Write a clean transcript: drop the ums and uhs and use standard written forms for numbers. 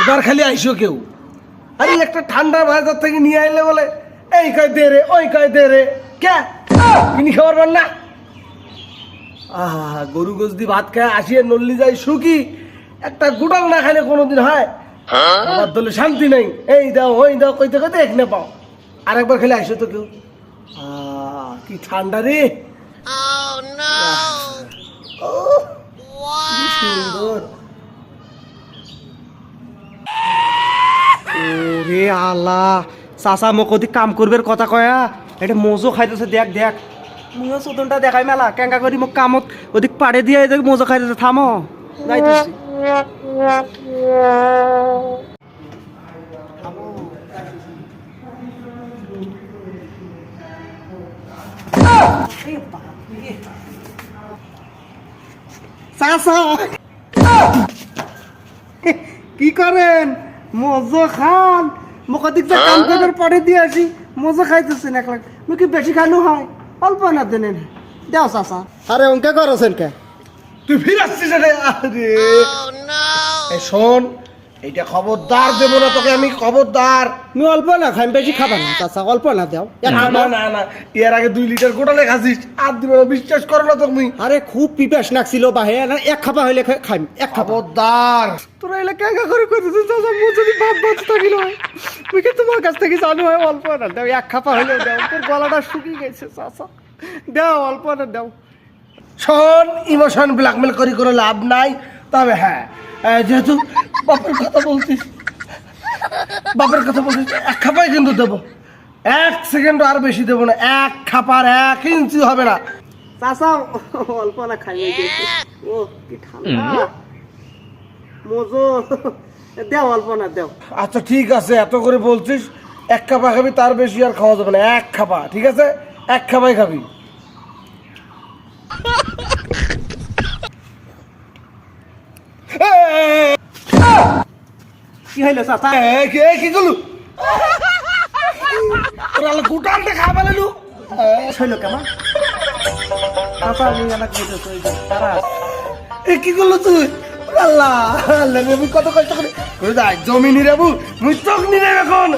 একবার খালি আইসো কেউ, আরে একটা ঠান্ডা বাজার থেকে নিয়ে আইলে বলে এই কয় দে রে ওই কয় দে রে, কে কিনি খাবার পার না। আহা, গরু গোস দি ভাত খায় আসিয়ে নল্লি যায় সুখী, একটা গুড়াল না খাইলে কোনোদিন হয়? আমার দলে শান্তি নেই, এই দাও ওই দাও কইতে কইতে এখানে পাও। আরেকবার খালি আইসো তো কেউ। কি ঠান্ডা রে, কি সুন্দর। ওরে আল্লাহ, চাচা মোক ওদিক কাম করবার কথা কয়া, এটা মজো খাইতেছে, দেখ দেখ মুও চোদনটা দেখাই মেলা কেঙ্কা করি মোক কামত ওদিক পাড়ে দিয়ে এদিকে মজো খাইতেছে। থামো যাইতেছি। চাচা কি করেন? মজো খান, মোক ওদিক যে কাম করবার পরে দিয়ে আসি, মজো খাইতেছেন এক লাখ। মুই কি বেশি খানো হয়? অল্প না দেন দেও চাচা। আরে অঙ্কে করছেন কে? তুই ফিরাচ্ছিস রে? আরে এই শোন, এইটা খবরদার দেবো না তোকে আমি, খবরদার। মুই অল্প না খাই, বেশি খাবা না চাচা, অল্প না দেও। না না না না, এর আগে 2 লিটার গোটালে খাসিস, আর দিব না, বিশ্বাস করো না তুমি। আরে খুব পিপাস লাগছিল বাহে, না এক খাবা হইলে খাইম, এক খাবা। খবরদার। তোরা এলা কেঙ্কা করে করতেছিস চাচা? মুই যদি ভাত ভাত থাকিল হয়, মুই কি তোমার কাছ থেকে জানো হয়? অল্প না দেও, এক খাবা হইলে দেও। তোর গলাটা শুকিয়ে গেছে চাচা, দেও অল্প না দেও। শোন, ইমোশন ব্ল্যাকমেল করি কোনো লাভ নাই। তবে হ্যাঁ, যেহেতু বাপের কথা বলছিস, বাপের কথা বলছিস, এক খাপাই কিন্তু দেবো, 1 সেকেন্ড আর বেশি দেবো না। 1 খাপার 1 ইঞ্চি হবে না। চাচা অল্প না খাই। ও কি ঠান্ডা, মজো দেও, অল্প না দেও। আচ্ছা ঠিক আছে, এত করে বলছিস, 1 খাপা খাবি, তার বেশি আর খাওয়া যাবে না। 1 খাপা, ঠিক আছে? 1 খাপাই খাবি। কি হইলো চাচা? কি করলু? গুটানটা খাবা লালু। হইলো কেমন চাচা? মুই এলা খাইতেছ তারা কি করলো তুই? আল্লাহ আল্লাহ, আমি কত কষ্ট করে জমি নিরাবু, মুই চোখ নিরে এখন।